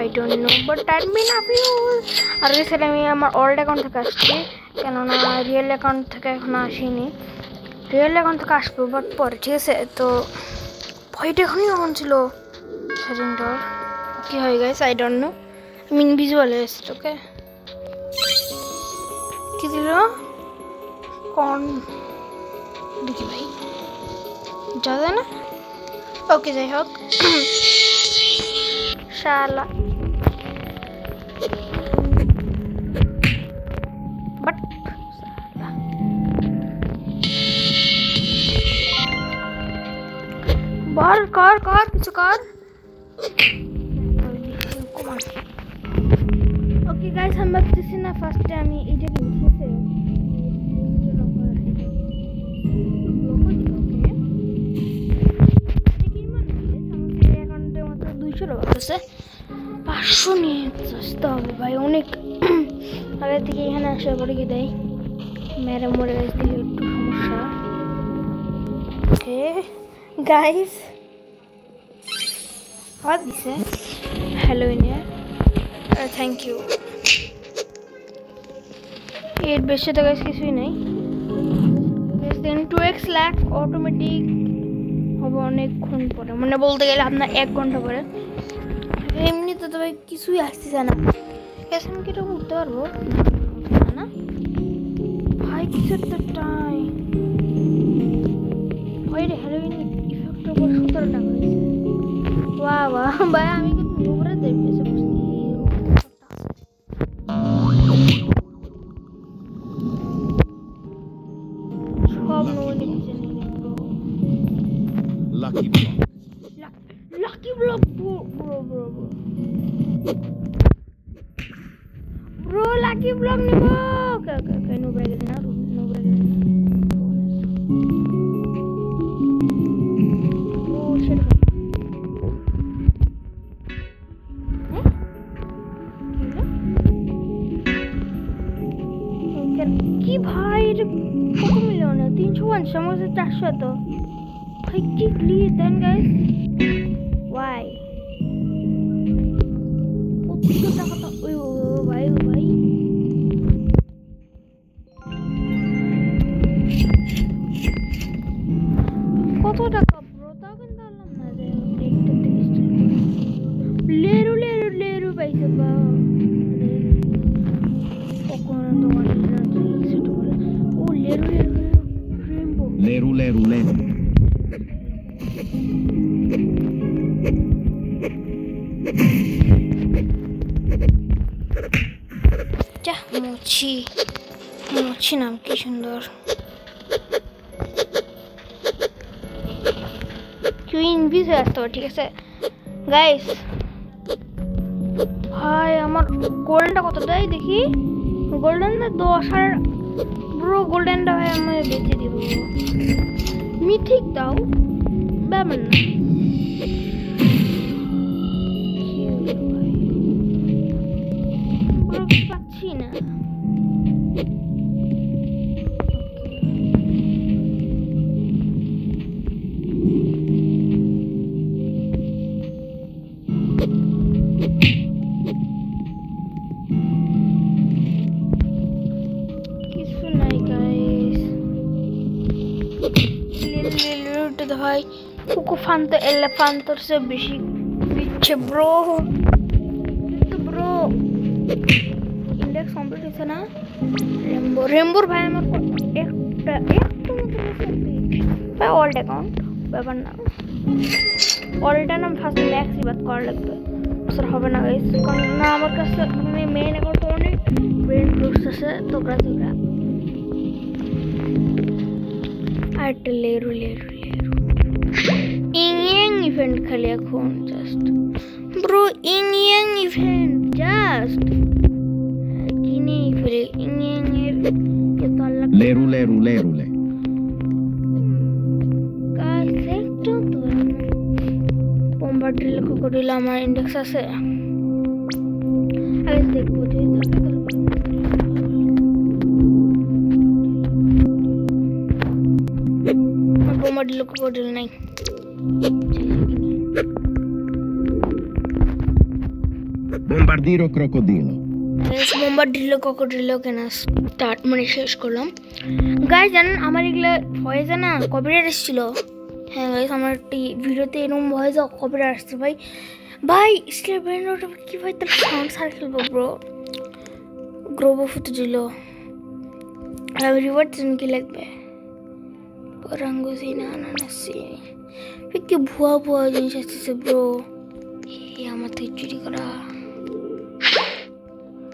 I don't know, but admin abuse. আর recently আমি আমার ওল্ড অ্যাকাউন্ট থেকে আসছি, কেননা রিয়েল অ্যাকাউন্ট থেকে এখন আসিনি। রিয়েল অ্যাকাউন্ট থেকে আসবো বাট পরে, ঠিক আছে? তো ভয়টা এখনই অন ছিল সেটিংটার। কি হয় গাইস, আই ডোন্ট নো। আমি ইনভিজিবল হয়ে এসেছি। ওকে, কি দিল কোন দেখি ভাই, যা যায় না। ওকে, যাই হোক, শালা বাট বার কর কিছু কর। ওকে গাইস, আমি ভাবতেছি না ফার্স্টে আমি এইটাকে উঠেছে অ্যাকাউন্টের মতো 200 টাকা আছে, 500 নিয়ে আসতে হবে ভাই অনেক। আগে থেকে এখানে আসা পরে কি দেয়, মেরে মরে গেছে দিলে একটু সমস্যা। ওকে গাইস, আবার দিছে হ্যালোইনের, থ্যাংক ইউ। এর বেশি তো গাইস কিছুই নেই। দেন 2x লাখ অটোমেটিক হবে অনেকক্ষণ পরে, মানে বলতে গেলে আপনার 1 ঘন্টা পরে। এমনিতে তো ভাই কিছুই আসতেছে না। আমি কি এটা উঠতে পারবো না ভাই? কিছু একটা টাই ভাই রে, হ্যালোইন ইফেক্টের উপর 17 টাকা হয়েছে। বাহ ভাই, আমি কিন্তু উপরে দেখতেছি সব নোনে দিচ্ছে। Lucky block bro lucky block নিব। ওকে নোবরে গেছে না, নোবরে গেছে ও শিট। কি ভাই, এটা কত মিলিয়ন? 350, আমার 400 তো ভাই। কি ক্লিয়ার দেন গাইস, ওয়াই কত টাকা তো? ওই ভাই কত টাকা ব্রো? তাও কিন্তু আনলাম না যে লেরু পাইছে বা কখন তোমার ও লেরু যা মোচি নাম কি সুন্দর। কেউ ইনভিজ হয়ে আসতে হবে, ঠিক আছে গাইস? ভাই আমার গোল্ডেনটা কত দেয় দেখি। Golden 10,000 bro. গোল্ডেনটা ভাই আমি বেঁচে দিব। মিথিক দাও, ব্যাপার না। ব্রো পাচ্ছি না। ভাই কুকু ফান্ত এলিফ্যান্টর সে বেশি দিচ্ছে ব্রো। ইন্ডেক্স কমপ্লিট হয়েছে না? রেম্বোর ভাই আমার একটা ভাই ওল্ড অ্যাকাউন্ট, ব্যাপার না। ওল্ডটা না ফার্স্ট ম্যাক্স বাদ করা লাগবে, স্যার হবে না গাইস। কারণ না আমার কাছে মানে মেইন অ্যাকাউন্ট অনেক ব্রেন রুটস আছে, তোকরা আর লেরু ইং ইভেন্ট খালি এখন জাস্ট ব্রো। ইং ইভেন্ট জাস্ট কিনে ফেলে ইং এর এত আল্লাহ লেরু গাইস। একটু তো বোম্বার্ডিল ক্রোকোডাইল আমার ইন্ডেক্স আছে, আগে দেখবো যে বোম্বার্ডিল ক্রোকোডাইল নাই। Bombardiro crocodilo. বোম্বার্ডিলো ক্রোকোডিলো কেনা স্টার্ট মানে শেষ করলাম। গাইস জানেন আমার এগুলো ভয়েসে না কপিরাইট এসেছিল। হ্যাঁ গাইস আমার একটি ভিডিওতে এরকম ভয়েসে কপিরাইট আসছে ভাই। ভাই স্লেভেন কি ভাই তার সাউন্ড সার্কেল ব্রো গ্রোবো ফুটে দিল। রিওয়ার্ড কি লাগবে রঙ্গোসি না কি ভুয়া ভুয়া জিনিস আসতেছে ব্রো। আমার থেকে চুরি করা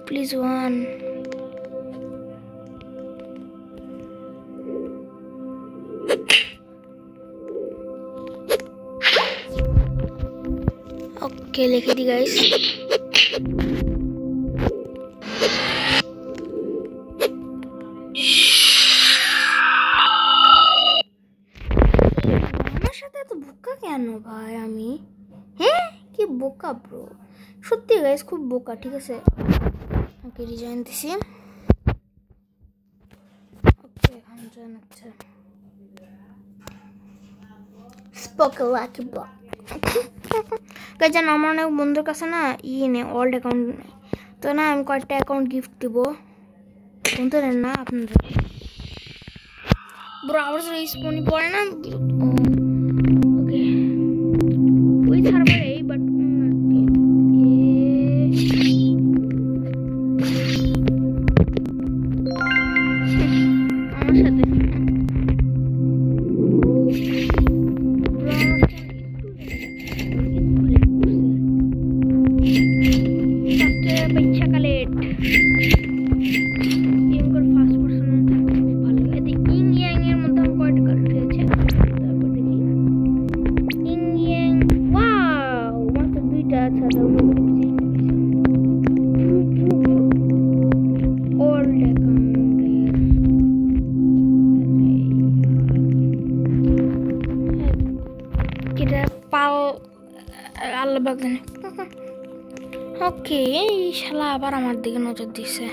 প্লিজ ওয়ান। ওকে লিখে দি গাইস। আমার সাথে এত বোকা কেন ভাই আমি? হ্যাঁ কি বোকা ব্রো, সত্যি গাইস খুব বোকা। ঠিক আছে ওকে ডিজাইন দিছি। ওকে এখন জানাচ্ছে স্পোকেলাকি ব্লক। গাইস জান আমার অনেক বন্ধুর কাছে না নেই ওল্ড অ্যাকাউন্ট নেই, তো না আমি কয়েকটা অ্যাকাউন্ট গিফট দিব বন্ধুদের না আপনাদের। ব্রো আবার রিস্পন্ড পড়ে না। ওকে ওই সার্ভারে বাট আমার সাথে পরীক্ষা cutlet game code first person খুব ভালো। এতে ইং ইয়াং এর মধ্যে আমার কয়টা কালেক্ট হয়েছে তারপর দেখি। ইং ইয়াং ওয়াও মাত্র দুইটা। আচ্ছা তাহলে ওল্ড অ্যাকাউন্টের কিটা পাল আল্লাহ বাগানে। ওকে এই শালা আবার আমার দিকে নজর দিছে।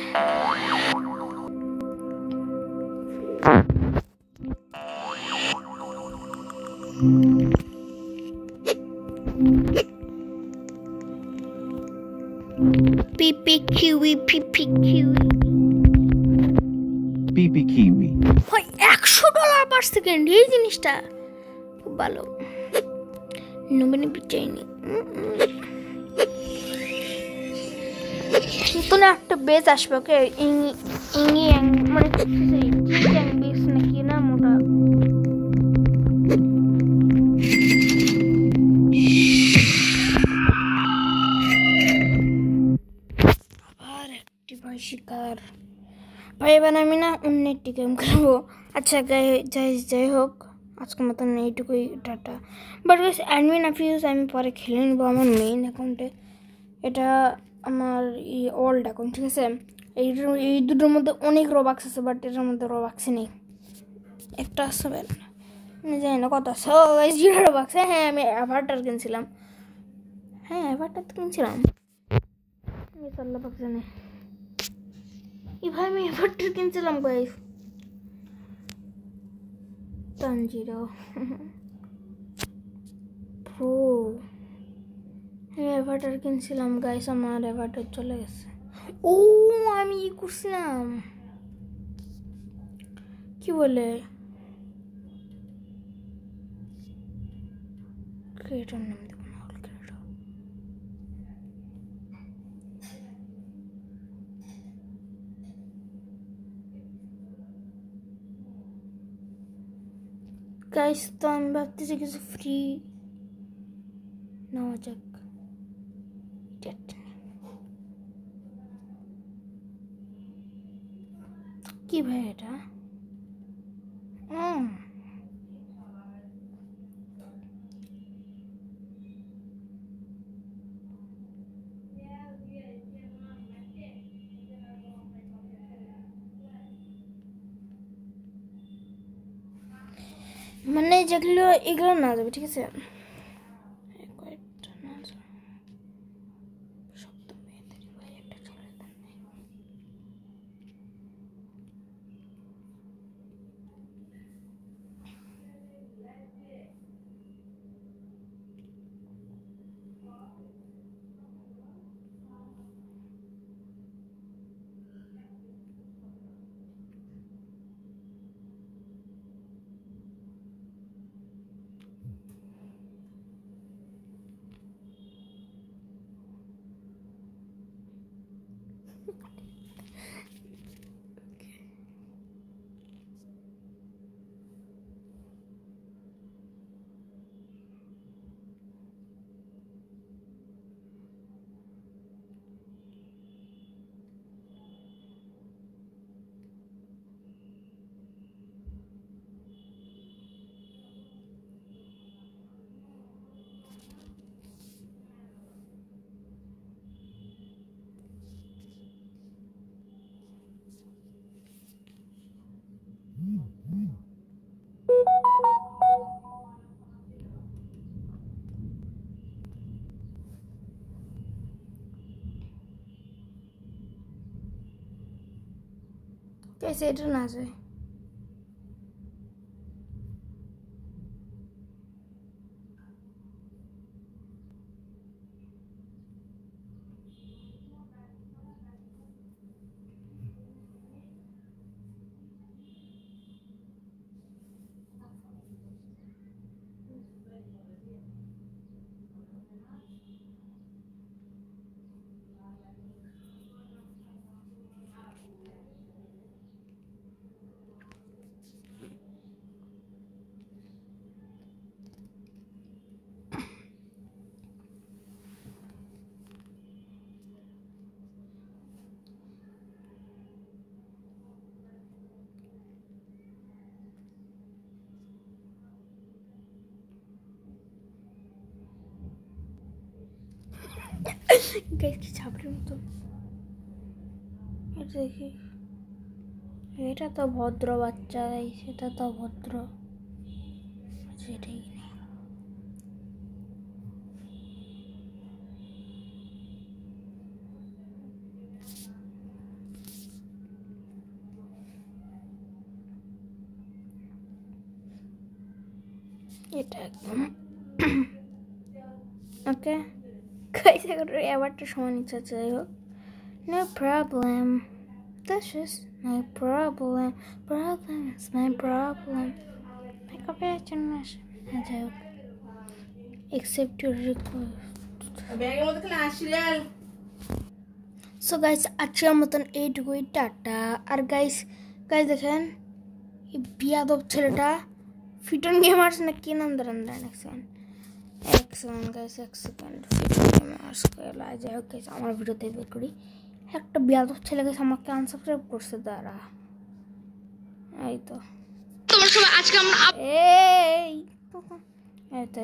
পিপি কিউই পিপি কিউই Pipi kiwi. ভাই $100 পার সেকেন্ড এই জিনিসটা খুব ভালো। নমিনি চাইনি নতুন একটা বেস আসবে। ওকে ইংয়াং মানে চিংয়াং বেস নাকি না মোটা। আবার একটি ভাই শিকার ভাই এবার আমি না অন্য একটি গেম খেলবো। আচ্ছা যাই হোক আজকের মতন এইটুকুই টাটা। বাট গাইস অ্যাডমিন অ্যাফিউজ আমি পরে খেলে নেবো আমার মেইন অ্যাকাউন্টে। এটা আমার ওল্ড অ্যাকাউন্ট ঠিক আছে। এই দুটোর মধ্যে অনেক রোবাক্স আছে বাট এটার মধ্যে রোবাক্স নেই। একটা আছে জানি না কত আছে 0 রোবাক্স। হ্যাঁ আমি অ্যাভাটার কিনছিলাম। হ্যাঁ অ্যাভাটার তো কিনছিলাম জানে ভাই আমি অ্যাভাটার কিনছিলাম গাইস। তানজিরো প্রো অ্যাভাটার কিনছিলাম গাইস। আমার অ্যাভাটার চলে গেছে। ও আমি করছিলাম কি বলে ক্রিয়েটর নাম দেবো না অল ক্রিয়েটর। গাইস তো আমি ভাবতেছি কিছু ফ্রি নেওয়া যাক। কি ভাই এটা মানে যেগুলো এগুলো না যাবে ঠিক আছে। कैसे এটা না যায় গাইস কি ছাপড়ির মতো এটা দেখি এটা তো ভদ্র বাচ্চা গাইস এটা তো ভদ্র সেটাই এটা একদম ওকে গাইস এখন এবারটা সময় নিচ্ছে যাই হোক no problem that's just my problem is my problem copyright জন্য আসে যাই হোক accept your request ব্যাগের মধ্যে খেলে আসিলেন সো গাইস আজকের মতন এইটুকুই টাটা আর গাইস দেখেন এই বিয়াদব ছেলেটা ফিটন গেমার্স না কি নাম ধরেন এক সেকেন্ড গাইস এক সেকেন্ড ফিটন গেমার্স যাই হোক গাইস আমার ভিডিওতে বের করি একটা বিয়াদব ছেলে গাইস আমাকে আনসাবস্ক্রাইব করছে দাঁড়া এই তো তোমার সবাই আজকে আমরা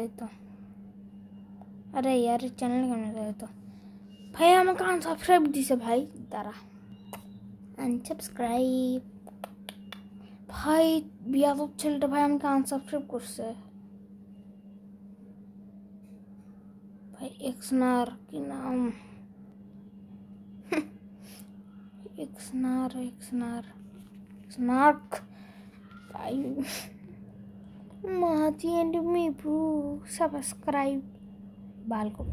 এই তো আরে यार চ্যানেল কেমন যায় তো ভাই আমাকে আনসাবস্ক্রাইব দিছে ভাই দাঁড়া আনসাবস্ক্রাইব ভাই বিয়াদব ছেলেটা ভাই আমাকে আনসাবস্ক্রাইব করছে ভাই এক্সনার কি নাম এক্সনার্ক ভাই মাতি এন্ড মি ব্রু সাবস্ক্রাইব বাল को